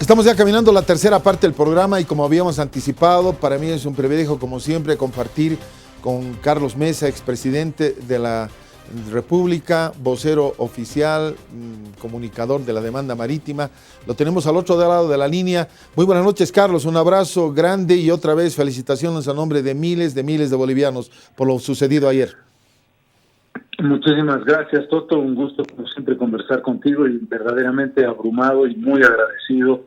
Estamos ya caminando la tercera parte del programa y como habíamos anticipado, para mí es un privilegio, como siempre, compartir con Carlos Mesa, expresidente de la República, vocero oficial, comunicador de la demanda marítima. Lo tenemos al otro lado de la línea. Muy buenas noches, Carlos. Un abrazo grande y otra vez felicitaciones a nombre de miles de bolivianos por lo sucedido ayer. Muchísimas gracias, Toto. Un gusto, como siempre, conversar contigo y verdaderamente abrumado y muy agradecido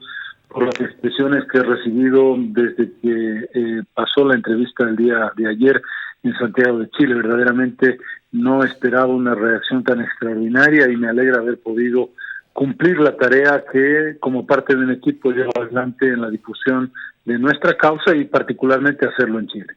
por las expresiones que he recibido desde que pasó la entrevista el día de ayer en Santiago de Chile. Verdaderamente no esperaba una reacción tan extraordinaria y me alegra haber podido cumplir la tarea que, como parte de un equipo, lleva adelante en la difusión de nuestra causa y particularmente hacerlo en Chile.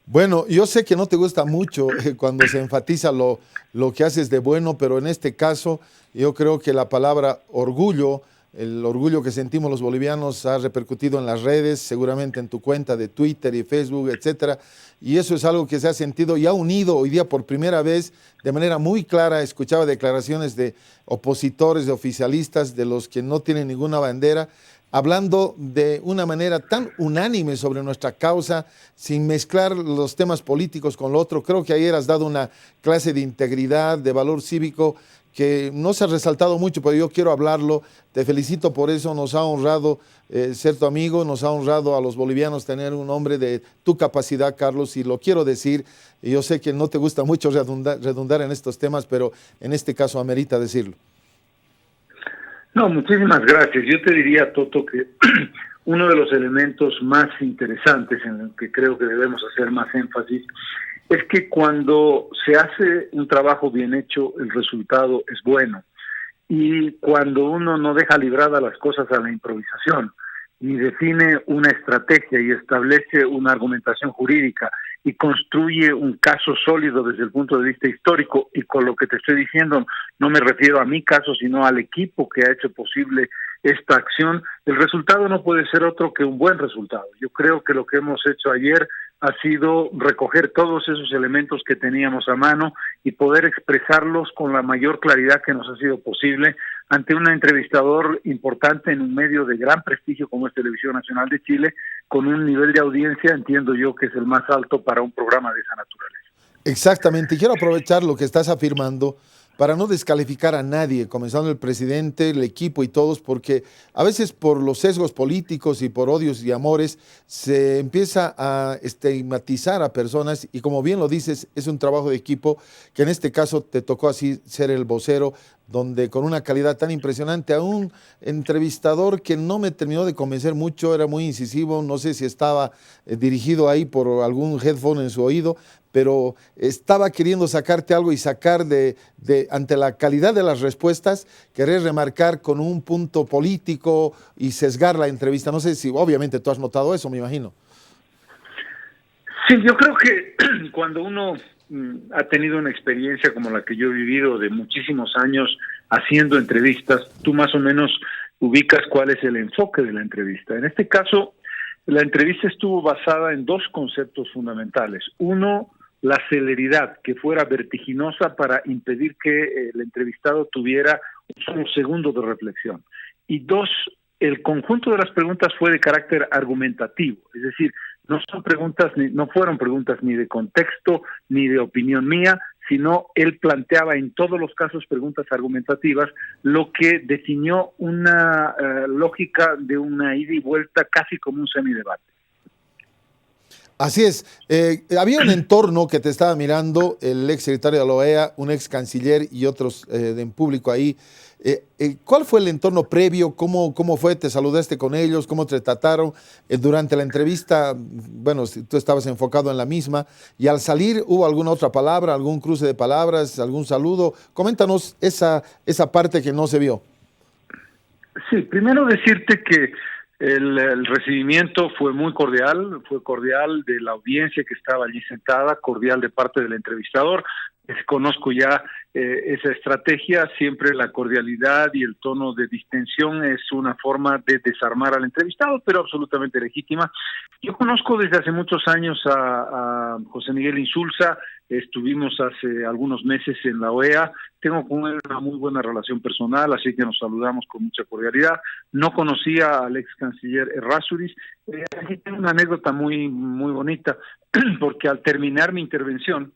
Bueno, yo sé que no te gusta mucho cuando se enfatiza lo que haces de bueno, pero en este caso yo creo que la palabra orgullo, el orgullo que sentimos los bolivianos ha repercutido en las redes, seguramente en tu cuenta de Twitter y Facebook, etcétera, y eso es algo que se ha sentido y ha unido hoy día por primera vez de manera muy clara. Escuchaba declaraciones de opositores, de oficialistas, de los que no tienen ninguna bandera, hablando de una manera tan unánime sobre nuestra causa, sin mezclar los temas políticos con lo otro. Creo que ayer has dado una clase de integridad, de valor cívico, que no se ha resaltado mucho, pero yo quiero hablarlo. Te felicito por eso, nos ha honrado ser tu amigo, nos ha honrado a los bolivianos tener un hombre de tu capacidad, Carlos, y lo quiero decir. Y yo sé que no te gusta mucho redundar en estos temas, pero en este caso amerita decirlo. No, muchísimas gracias. Yo te diría, Toto, que uno de los elementos más interesantes en el que creo que debemos hacer más énfasis es que cuando se hace un trabajo bien hecho, el resultado es bueno. Y cuando uno no deja libradas las cosas a la improvisación, y define una estrategia y establece una argumentación jurídica y construye un caso sólido desde el punto de vista histórico, y con lo que te estoy diciendo no me refiero a mi caso, sino al equipo que ha hecho posible esta acción, el resultado no puede ser otro que un buen resultado. Yo creo que lo que hemos hecho ayer ha sido recoger todos esos elementos que teníamos a mano y poder expresarlos con la mayor claridad que nos ha sido posible ante un entrevistador importante en un medio de gran prestigio como es Televisión Nacional de Chile, con un nivel de audiencia, entiendo yo, que es el más alto para un programa de esa naturaleza. Exactamente, quiero aprovechar lo que estás afirmando para no descalificar a nadie, comenzando el presidente, el equipo y todos, porque a veces por los sesgos políticos y por odios y amores se empieza a estigmatizar a personas y, como bien lo dices, es un trabajo de equipo que en este caso te tocó así ser el vocero, donde con una calidad tan impresionante a un entrevistador que no me terminó de convencer mucho, era muy incisivo, no sé si estaba dirigido ahí por algún headphone en su oído, pero estaba queriendo sacarte algo y sacar ante la calidad de las respuestas, querer remarcar con un punto político y sesgar la entrevista. No sé si, obviamente, tú has notado eso, me imagino. Sí, yo creo que cuando uno ha tenido una experiencia como la que yo he vivido de muchísimos años haciendo entrevistas, tú más o menos ubicas cuál es el enfoque de la entrevista. En este caso, la entrevista estuvo basada en dos conceptos fundamentales. Uno, la celeridad, que fuera vertiginosa para impedir que el entrevistado tuviera un solo segundo de reflexión. Y dos, el conjunto de las preguntas fue de carácter argumentativo, es decir, no fueron preguntas ni de contexto ni de opinión mía, sino él planteaba en todos los casos preguntas argumentativas, lo que definió una lógica de una ida y vuelta casi como un semidebate. Así es. Había un entorno que te estaba mirando, el ex secretario de la OEA, un ex canciller y otros en público ahí. ¿Cuál fue el entorno previo? ¿Cómo fue? ¿Te saludaste con ellos? ¿Cómo te trataron? Durante la entrevista, bueno, tú estabas enfocado en la misma, y al salir, ¿hubo alguna otra palabra, algún cruce de palabras, algún saludo? Coméntanos esa parte que no se vio. Sí, primero decirte que el recibimiento fue muy cordial, fue cordial de la audiencia que estaba allí sentada, cordial de parte del entrevistador. Conozco ya esa estrategia, siempre la cordialidad y el tono de distensión es una forma de desarmar al entrevistado, pero absolutamente legítima. Yo conozco desde hace muchos años a José Miguel Insulza, estuvimos hace algunos meses en la OEA, tengo con él una muy buena relación personal, así que nos saludamos con mucha cordialidad. No conocía al ex canciller Errázuriz. Aquí tengo una anécdota muy bonita, porque al terminar mi intervención,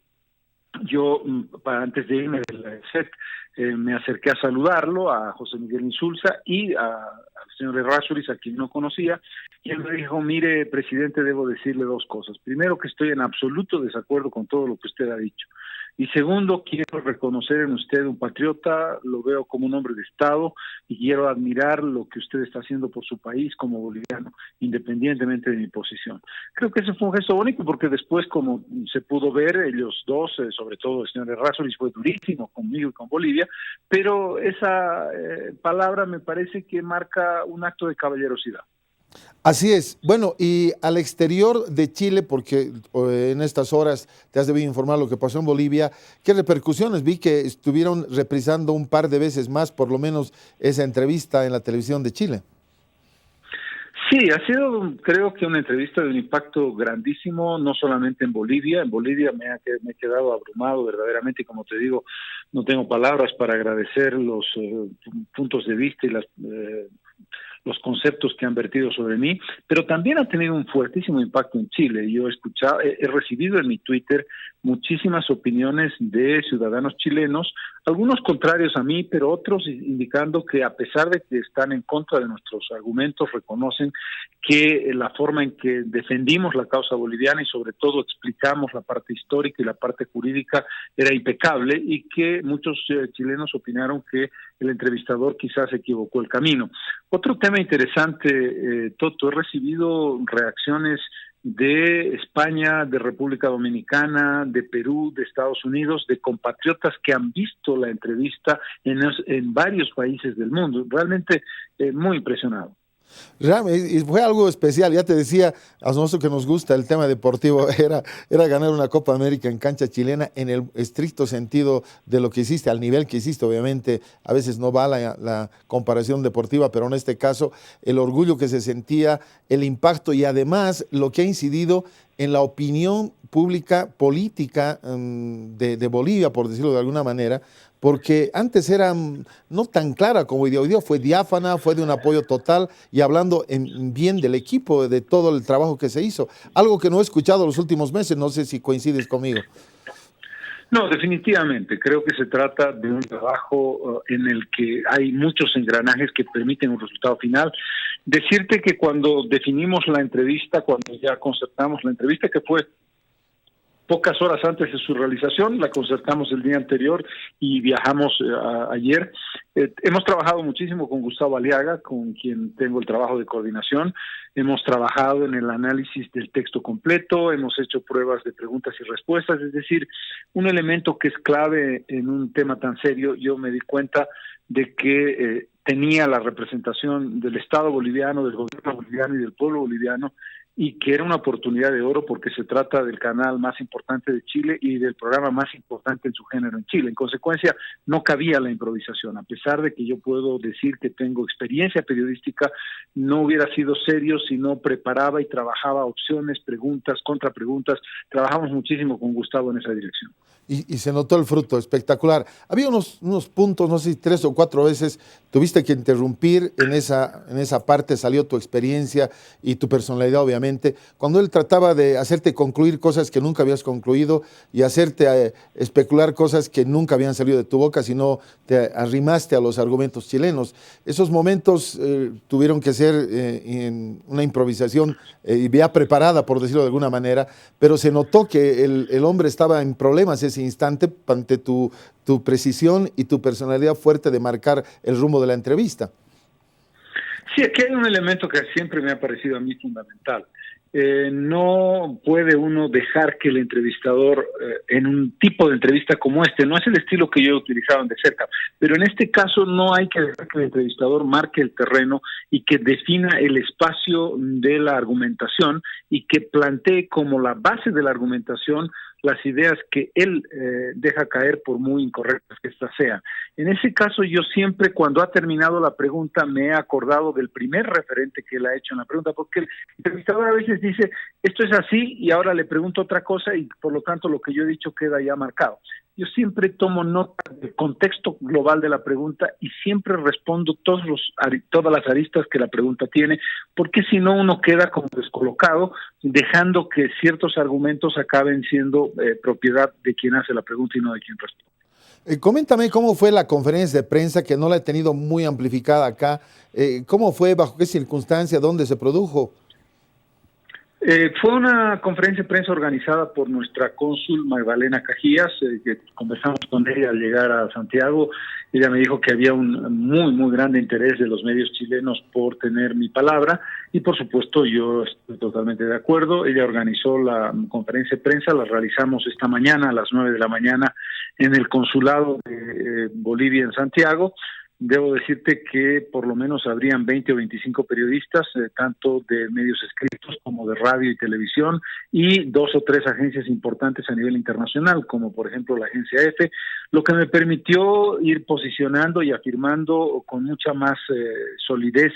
yo, antes de irme del set, me acerqué a saludarlo, a José Miguel Insulza y al señor Errázuriz, a quien no conocía, y él me dijo: mire, presidente, debo decirle dos cosas. Primero, que estoy en absoluto desacuerdo con todo lo que usted ha dicho. Y segundo, quiero reconocer en usted un patriota, lo veo como un hombre de Estado y quiero admirar lo que usted está haciendo por su país como boliviano, independientemente de mi posición. Creo que ese fue un gesto bonito porque después, como se pudo ver, ellos dos, sobre todo el señor Errázuriz, fue durísimo conmigo y con Bolivia, pero esa palabra me parece que marca un acto de caballerosidad. Así es. Bueno, y al exterior de Chile, porque en estas horas te has debido informar lo que pasó en Bolivia, ¿qué repercusiones? Vi que estuvieron reprisando un par de veces más, por lo menos, esa entrevista en la televisión de Chile. Sí, ha sido, creo que una entrevista de un impacto grandísimo, no solamente en Bolivia. En Bolivia me he quedado abrumado verdaderamente, y como te digo, no tengo palabras para agradecer los puntos de vista y los conceptos que han vertido sobre mí, pero también ha tenido un fuertísimo impacto en Chile. Yo he recibido en mi Twitter muchísimas opiniones de ciudadanos chilenos, algunos contrarios a mí, pero otros indicando que, a pesar de que están en contra de nuestros argumentos, reconocen que la forma en que defendimos la causa boliviana y sobre todo explicamos la parte histórica y la parte jurídica era impecable, y que muchos chilenos opinaron que el entrevistador quizás equivocó el camino. Otro tema interesante, Toto, he recibido reacciones de España, de República Dominicana, de Perú, de Estados Unidos, de compatriotas que han visto la entrevista en varios países del mundo. Realmente muy impresionado. Y fue algo especial, ya te decía, a nosotros que nos gusta el tema deportivo, era ganar una Copa América en cancha chilena en el estricto sentido de lo que hiciste, al nivel que hiciste. Obviamente a veces no va la comparación deportiva, pero en este caso el orgullo que se sentía, el impacto y además lo que ha incidido en la opinión pública política de Bolivia, por decirlo de alguna manera, porque antes era no tan clara como hoy día fue diáfana, fue de un apoyo total y hablando en bien del equipo, de todo el trabajo que se hizo. Algo que no he escuchado los últimos meses, no sé si coincides conmigo. No, definitivamente. Creo que se trata de un trabajo en el que hay muchos engranajes que permiten un resultado final. Decirte que cuando definimos la entrevista, cuando ya concertamos la entrevista, que fue pocas horas antes de su realización, la concertamos el día anterior y viajamos ayer. Hemos trabajado muchísimo con Gustavo Aliaga, con quien tengo el trabajo de coordinación. Hemos trabajado en el análisis del texto completo, hemos hecho pruebas de preguntas y respuestas, es decir, un elemento que es clave en un tema tan serio. Yo me di cuenta de que tenía la representación del Estado boliviano, del gobierno boliviano y del pueblo boliviano, y que era una oportunidad de oro porque se trata del canal más importante de Chile y del programa más importante en su género en Chile. En consecuencia, no cabía la improvisación. A pesar de que yo puedo decir que tengo experiencia periodística, no hubiera sido serio si no preparaba y trabajaba opciones, preguntas, contrapreguntas. Trabajamos muchísimo con Gustavo en esa dirección. Y se notó el fruto, espectacular. Había unos puntos, no sé si 3 o 4 veces tuviste que interrumpir, en esa parte salió tu experiencia y tu personalidad, obviamente, cuando él trataba de hacerte concluir cosas que nunca habías concluido y hacerte especular cosas que nunca habían salido de tu boca, sino te arrimaste a los argumentos chilenos. Esos momentos tuvieron que ser en una improvisación ya preparada, por decirlo de alguna manera, pero se notó que el hombre estaba en problemas ese instante ante tu precisión y tu personalidad fuerte de marcar el rumbo de la entrevista. Sí, aquí hay un elemento que siempre me ha parecido a mí fundamental. No puede uno dejar que el entrevistador, en un tipo de entrevista como este, no es el estilo que yo he utilizado en De Cerca, pero en este caso no hay que dejar que el entrevistador marque el terreno y que defina el espacio de la argumentación y que plantee como la base de la argumentación las ideas que él deja caer por muy incorrectas que éstas sean. En ese caso, yo siempre, cuando ha terminado la pregunta, me he acordado del primer referente que él ha hecho en la pregunta, porque el entrevistador a veces dice, esto es así, y ahora le pregunto otra cosa, y por lo tanto lo que yo he dicho queda ya marcado. Yo siempre tomo nota del contexto global de la pregunta y siempre respondo todas las aristas que la pregunta tiene, porque si no uno queda como descolocado, dejando que ciertos argumentos acaben siendo propiedad de quien hace la pregunta y no de quien responde. Coméntame cómo fue la conferencia de prensa, que no la he tenido muy amplificada acá. ¿Cómo fue? ¿Bajo qué circunstancia? ¿Dónde se produjo? Fue una conferencia de prensa organizada por nuestra cónsul Magdalena Cajías, que conversamos con ella al llegar a Santiago. Ella me dijo que había un muy grande interés de los medios chilenos por tener mi palabra y por supuesto yo estoy totalmente de acuerdo. Ella organizó la conferencia de prensa, la realizamos esta mañana a las 9 de la mañana en el consulado de Bolivia en Santiago. Debo decirte que por lo menos habrían 20 o 25 periodistas, tanto de medios escritos como de radio y televisión, y 2 o 3 agencias importantes a nivel internacional, como por ejemplo la agencia EFE, lo que me permitió ir posicionando y afirmando con mucha más solidez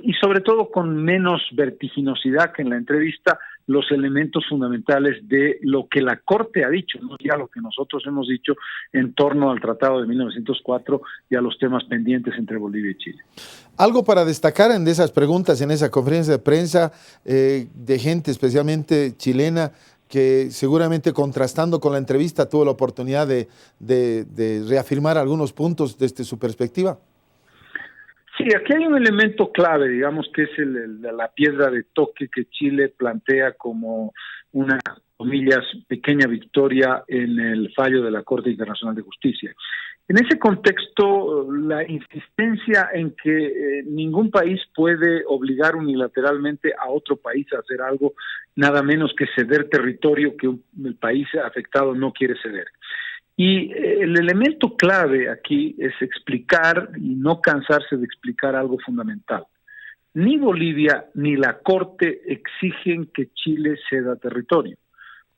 y sobre todo con menos vertiginosidad que en la entrevista los elementos fundamentales de lo que la Corte ha dicho, no ya lo que nosotros hemos dicho en torno al Tratado de 1904 y a los temas pendientes entre Bolivia y Chile. Algo para destacar en esas preguntas, en esa conferencia de prensa de gente especialmente chilena, que seguramente contrastando con la entrevista tuvo la oportunidad de reafirmar algunos puntos desde su perspectiva. Sí, aquí hay un elemento clave, digamos, que es la piedra de toque que Chile plantea como una, comillas, pequeña victoria en el fallo de la Corte Internacional de Justicia. En ese contexto, la insistencia en que ningún país puede obligar unilateralmente a otro país a hacer algo, nada menos que ceder territorio que el país afectado no quiere ceder. Y el elemento clave aquí es explicar y no cansarse de explicar algo fundamental. Ni Bolivia ni la Corte exigen que Chile ceda territorio.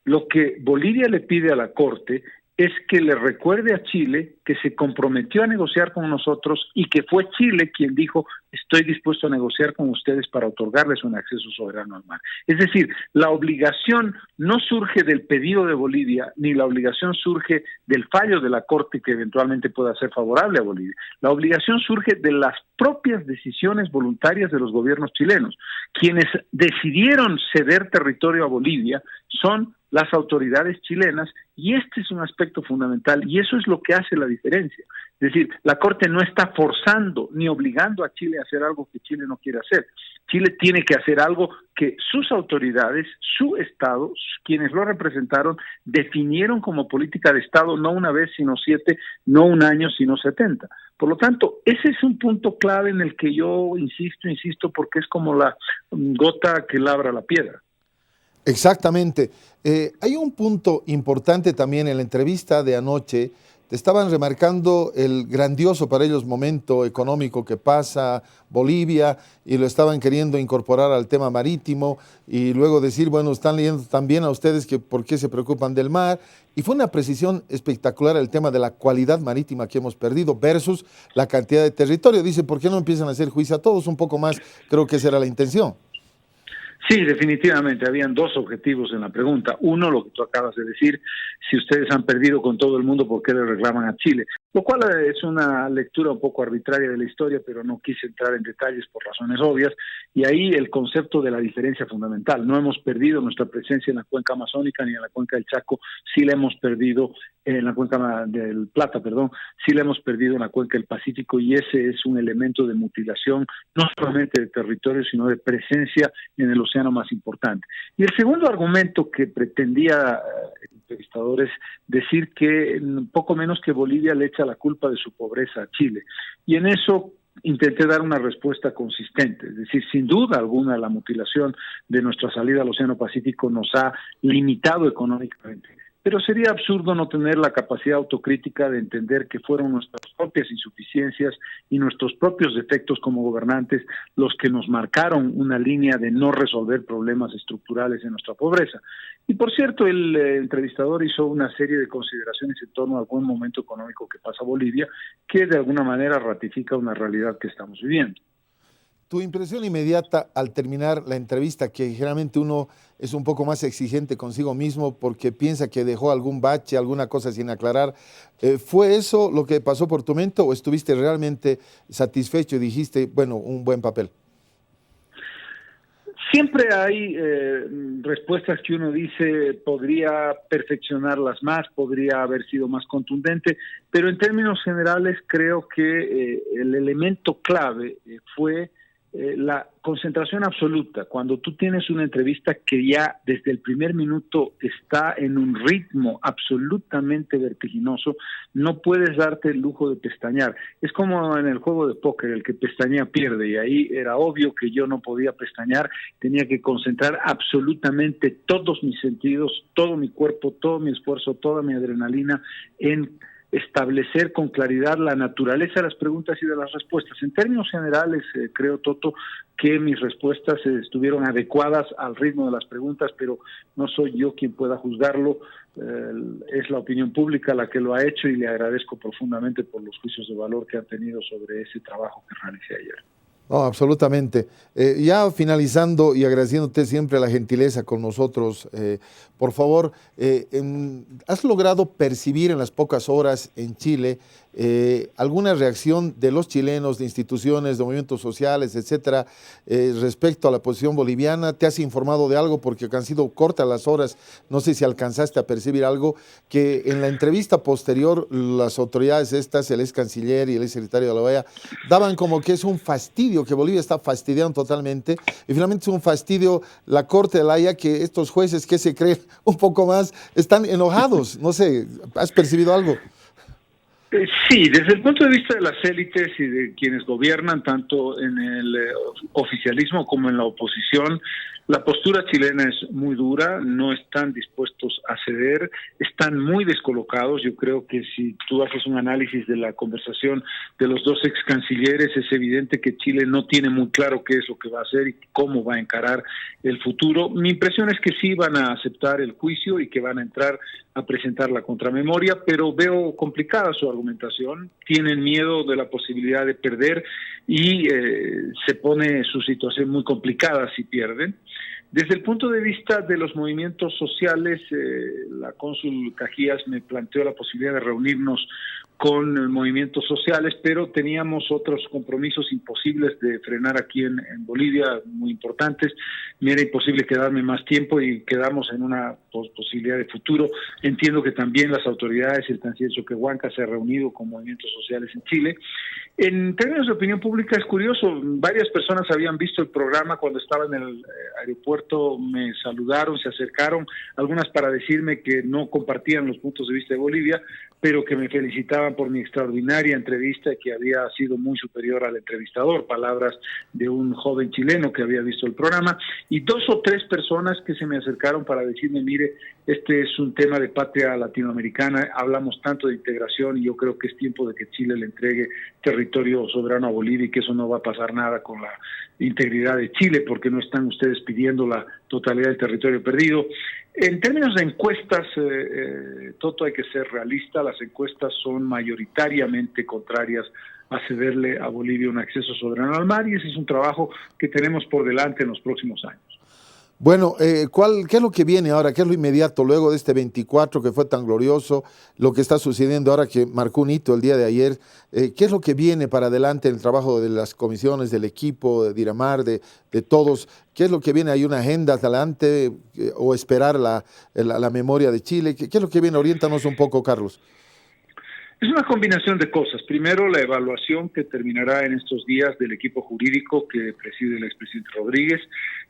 Lo que Bolivia le pide a la Corte es que le recuerde a Chile que se comprometió a negociar con nosotros y que fue Chile quien dijo, estoy dispuesto a negociar con ustedes para otorgarles un acceso soberano al mar. Es decir, la obligación no surge del pedido de Bolivia, ni la obligación surge del fallo de la Corte que eventualmente pueda ser favorable a Bolivia. La obligación surge de las propias decisiones voluntarias de los gobiernos chilenos. Quienes decidieron ceder territorio a Bolivia son las autoridades chilenas, y este es un aspecto fundamental, y eso es lo que hace la diferencia. Es decir, la Corte no está forzando ni obligando a Chile a hacer algo que Chile no quiere hacer. Chile tiene que hacer algo que sus autoridades, su Estado, quienes lo representaron, definieron como política de Estado, no una vez, sino 7, no un año, sino 70. Por lo tanto, ese es un punto clave en el que yo insisto, porque es como la gota que labra la piedra. Exactamente. Hay un punto importante también en la entrevista de anoche. Te estaban remarcando el grandioso para ellos momento económico que pasa Bolivia y lo estaban queriendo incorporar al tema marítimo y luego decir, bueno, están leyendo también a ustedes que por qué se preocupan del mar. Y fue una precisión espectacular el tema de la cualidad marítima que hemos perdido versus la cantidad de territorio. Dice, ¿por qué no empiezan a hacer juicio a todos un poco más? Creo que esa era la intención. Sí, definitivamente, habían 2 objetivos en la pregunta. Uno, lo que tú acabas de decir, si ustedes han perdido con todo el mundo, ¿por qué le reclaman a Chile? Lo cual es una lectura un poco arbitraria de la historia, pero no quise entrar en detalles por razones obvias. Y ahí el concepto de la diferencia fundamental. No hemos perdido nuestra presencia en la cuenca amazónica ni en la cuenca del Chaco, sí la hemos perdido en la cuenca del Plata, sí la hemos perdido en la cuenca del Pacífico, y ese es un elemento de mutilación, no solamente de territorio, sino de presencia en el océano más importante. Y el segundo argumento que pretendía el entrevistador es decir que poco menos que Bolivia le echa la culpa de su pobreza a Chile. Y en eso intenté dar una respuesta consistente, es decir, sin duda alguna la mutilación de nuestra salida al Océano Pacífico nos ha limitado económicamente, pero sería absurdo no tener la capacidad autocrítica de entender que fueron nuestras propias insuficiencias y nuestros propios defectos como gobernantes los que nos marcaron una línea de no resolver problemas estructurales en nuestra pobreza. Y por cierto, el entrevistador hizo una serie de consideraciones en torno al buen momento económico que pasa Bolivia, que de alguna manera ratifica una realidad que estamos viviendo. Tu impresión inmediata al terminar la entrevista, que generalmente uno es un poco más exigente consigo mismo porque piensa que dejó algún bache, alguna cosa sin aclarar, ¿fue eso lo que pasó por tu mente o estuviste realmente satisfecho y dijiste, bueno, un buen papel? Siempre hay respuestas que uno dice podría perfeccionarlas más, podría haber sido más contundente, pero en términos generales creo que el elemento clave fue la concentración absoluta. Cuando tú tienes una entrevista que ya desde el primer minuto está en un ritmo absolutamente vertiginoso, no puedes darte el lujo de pestañear. Es como en el juego de póker, el que pestañea pierde, y ahí era obvio que yo no podía pestañear, tenía que concentrar absolutamente todos mis sentidos, todo mi cuerpo, todo mi esfuerzo, toda mi adrenalina en establecer con claridad la naturaleza de las preguntas y de las respuestas. En términos generales, creo, Toto, que mis respuestas estuvieron adecuadas al ritmo de las preguntas, pero no soy yo quien pueda juzgarlo, es la opinión pública la que lo ha hecho y le agradezco profundamente por los juicios de valor que han tenido sobre ese trabajo que realicé ayer. No, absolutamente. Ya finalizando y agradeciéndote siempre la gentileza con nosotros, por favor, ¿has logrado percibir en las pocas horas en Chile alguna reacción de los chilenos, de instituciones, de movimientos sociales, etcétera, respecto a la posición boliviana? ¿Te has informado de algo? Porque han sido cortas las horas, no sé si alcanzaste a percibir algo, que en la entrevista posterior las autoridades estas, el ex canciller y el ex secretario de la OEA, daban como que es un fastidio, que Bolivia está fastidiando totalmente, y finalmente es un fastidio la Corte de la Haya, que estos jueces que se creen un poco más están enojados. No sé, ¿has percibido algo? Sí, desde el punto de vista de las élites y de quienes gobiernan, tanto en el oficialismo como en la oposición, la postura chilena es muy dura, no están dispuestos a ceder, están muy descolocados. Yo creo que si tú haces un análisis de la conversación de los dos ex cancilleres, es evidente que Chile no tiene muy claro qué es lo que va a hacer y cómo va a encarar el futuro. Mi impresión es que sí van a aceptar el juicio y que van a entrar a presentar la contramemoria, pero veo complicada su argumentación, tienen miedo de la posibilidad de perder y se pone su situación muy complicada si pierden. Desde el punto de vista de los movimientos sociales, la cónsul Cajías me planteó la posibilidad de reunirnos con movimientos sociales, pero teníamos otros compromisos imposibles de frenar aquí en Bolivia, muy importantes. Me era imposible quedarme más tiempo y quedamos en una posibilidad de futuro. Entiendo que también las autoridades, el canciller Choquehuanca se ha reunido con movimientos sociales en Chile. En términos de opinión pública es curioso, varias personas habían visto el programa cuando estaba en el aeropuerto, me saludaron, se acercaron, algunas para decirme que no compartían los puntos de vista de Bolivia, pero que me felicitaban por mi extraordinaria entrevista, que había sido muy superior al entrevistador, palabras de un joven chileno que había visto el programa, y 2 o 3 personas que se me acercaron para decirme, mire, este es un tema de patria latinoamericana, hablamos tanto de integración y yo creo que es tiempo de que Chile le entregue territorio soberano a Bolivia y que eso no va a pasar nada con la integridad de Chile, porque no están ustedes pidiendo la totalidad del territorio perdido. En términos de encuestas, Toto, hay que ser realista, las encuestas son mayoritariamente contrarias a cederle a Bolivia un acceso soberano al mar y ese es un trabajo que tenemos por delante en los próximos años. Bueno, ¿qué es lo que viene ahora? ¿Qué es lo inmediato luego de este 24 que fue tan glorioso? Lo que está sucediendo ahora que marcó un hito el día de ayer. ¿Qué es lo que viene para adelante en el trabajo de las comisiones, del equipo, de Diramar, de todos? ¿Qué es lo que viene? ¿Hay una agenda adelante o esperar la memoria de Chile? ¿Qué es lo que viene? Oriéntanos un poco, Carlos. Es una combinación de cosas. Primero, la evaluación que terminará en estos días del equipo jurídico que preside el expresidente Rodríguez.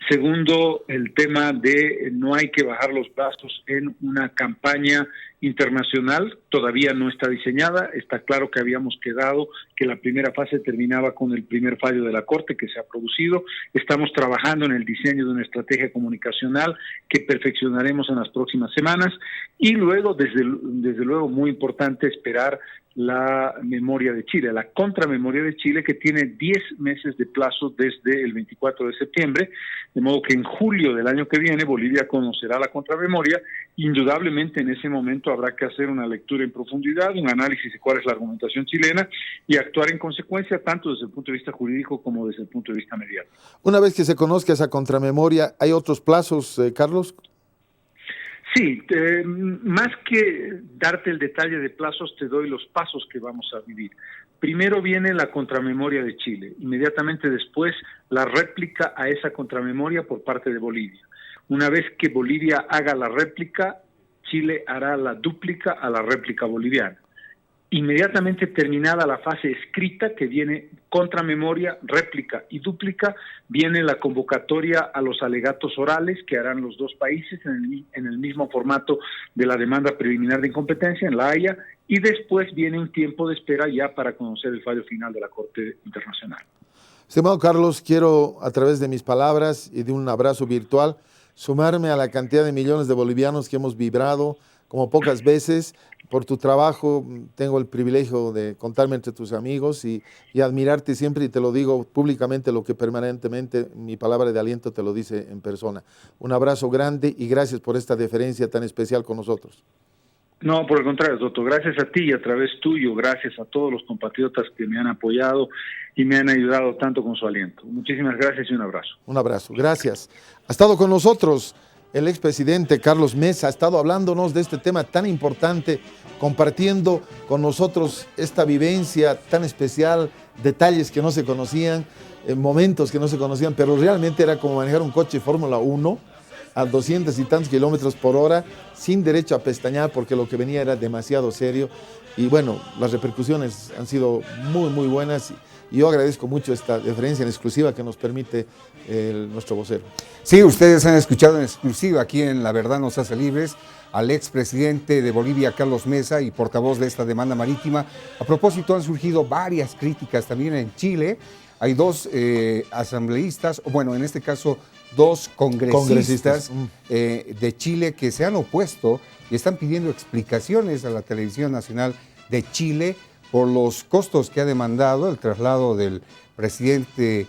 Segundo, el tema de no hay que bajar los brazos en una campaña internacional todavía no está diseñada. Está claro que habíamos quedado que la primera fase terminaba con el primer fallo de la Corte que se ha producido. Estamos trabajando en el diseño de una estrategia comunicacional que perfeccionaremos en las próximas semanas, y luego, desde luego, muy importante esperar la memoria de Chile, la contramemoria de Chile, que tiene 10 meses de plazo desde el 24 de septiembre, de modo que en julio del año que viene Bolivia conocerá la contramemoria. Indudablemente en ese momento habrá que hacer una lectura en profundidad, un análisis de cuál es la argumentación chilena y actuar en consecuencia, tanto desde el punto de vista jurídico como desde el punto de vista mediático. Una vez que se conozca esa contramemoria, ¿hay otros plazos, Carlos? Sí, más que darte el detalle de plazos, te doy los pasos que vamos a vivir. Primero viene la contramemoria de Chile, inmediatamente después la réplica a esa contramemoria por parte de Bolivia. Una vez que Bolivia haga la réplica, Chile hará la dúplica a la réplica boliviana. Inmediatamente terminada la fase escrita, que viene contramemoria, réplica y dúplica, viene la convocatoria a los alegatos orales que harán los dos países en el mismo formato de la demanda preliminar de incompetencia en La Haya, y después viene un tiempo de espera ya para conocer el fallo final de la Corte Internacional. Estimado Carlos, quiero, a través de mis palabras y de un abrazo virtual, sumarme a la cantidad de millones de bolivianos que hemos vibrado como pocas veces por tu trabajo. Tengo el privilegio de contarme entre tus amigos y admirarte siempre, y te lo digo públicamente, lo que permanentemente mi palabra de aliento te lo dice en persona. Un abrazo grande y gracias por esta deferencia tan especial con nosotros. No, por el contrario, doctor, gracias a ti y a través tuyo, gracias a todos los compatriotas que me han apoyado y me han ayudado tanto con su aliento. Muchísimas gracias y un abrazo. Un abrazo, gracias. Ha estado con nosotros el expresidente Carlos Mesa, ha estado hablándonos de este tema tan importante, compartiendo con nosotros esta vivencia tan especial, detalles que no se conocían, momentos que no se conocían, pero realmente era como manejar un coche Fórmula 1 a 200 y tantos kilómetros por hora, sin derecho a pestañear, porque lo que venía era demasiado serio. Y bueno, las repercusiones han sido muy, muy buenas. Y yo agradezco mucho esta deferencia en exclusiva que nos permite nuestro vocero. Sí, ustedes han escuchado en exclusiva aquí en La Verdad Nos Hace Libres al expresidente de Bolivia, Carlos Mesa, y portavoz de esta demanda marítima. A propósito, han surgido varias críticas también en Chile. Hay dos asambleístas, o bueno, en este caso, dos congresistas de Chile que se han opuesto y están pidiendo explicaciones a la Televisión Nacional de Chile por los costos que ha demandado el traslado del presidente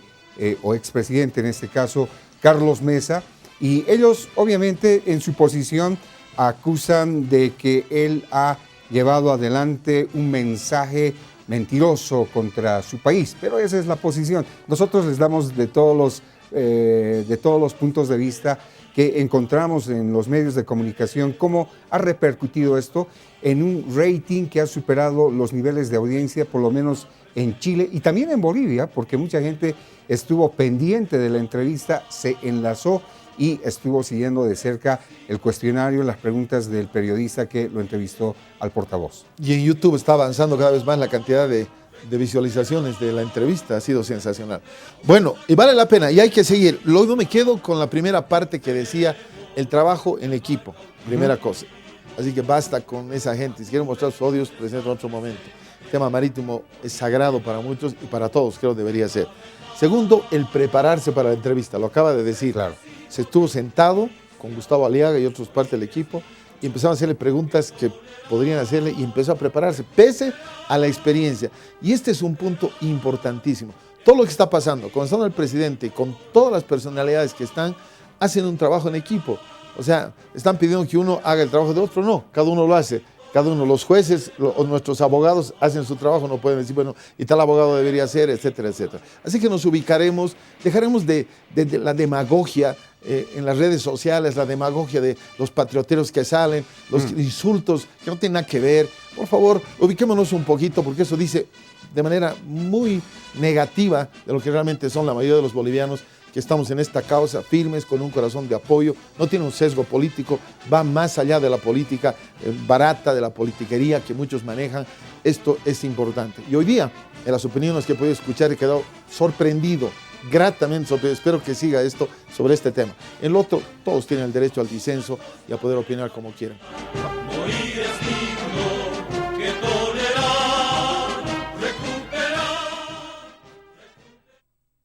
o expresidente, en este caso, Carlos Mesa. Y ellos, obviamente, en su posición, acusan de que él ha llevado adelante un mensaje mentiroso contra su país. Pero esa es la posición. Nosotros les damos de todos los puntos de vista que encontramos en los medios de comunicación, cómo ha repercutido esto en un rating que ha superado los niveles de audiencia, por lo menos en Chile y también en Bolivia, porque mucha gente estuvo pendiente de la entrevista, se enlazó y estuvo siguiendo de cerca el cuestionario, las preguntas del periodista que lo entrevistó al portavoz. Y en YouTube está avanzando cada vez más la cantidad de visualizaciones de la entrevista, ha sido sensacional. Bueno, y vale la pena, y hay que seguir. Luego me quedo con la primera parte que decía el trabajo en equipo, primera cosa. Así que basta con esa gente. Si quieren mostrar sus odios, presenten en otro momento. El tema marítimo es sagrado para muchos y para todos, creo debería ser. Segundo, el prepararse para la entrevista, lo acaba de decir. Claro. Se estuvo sentado con Gustavo Aliaga y otros parte del equipo y empezaron a hacerle preguntas que podrían hacerle y empezó a prepararse, pese a la experiencia. Y este es un punto importantísimo. Todo lo que está pasando, comenzando el presidente, con todas las personalidades que están, hacen un trabajo en equipo. O sea, están pidiendo que uno haga el trabajo de otro, no, cada uno lo hace. Cada uno, los jueces o nuestros abogados hacen su trabajo, no pueden decir, bueno, y tal abogado debería ser, etcétera, etcétera. Así que nos ubicaremos, dejaremos de la demagogia en las redes sociales, la demagogia de los patrioteros que salen, los insultos que no tienen nada que ver. Por favor, ubiquémonos un poquito, porque eso dice de manera muy negativa de lo que realmente son la mayoría de los bolivianos que estamos en esta causa, firmes, con un corazón de apoyo. No tiene un sesgo político, va más allá de la política barata, de la politiquería que muchos manejan. Esto es importante. Y hoy día, en las opiniones que he podido escuchar, he quedado sorprendido, gratamente sorprendido. Espero que siga esto sobre este tema. En lo otro, todos tienen el derecho al disenso y a poder opinar como quieran.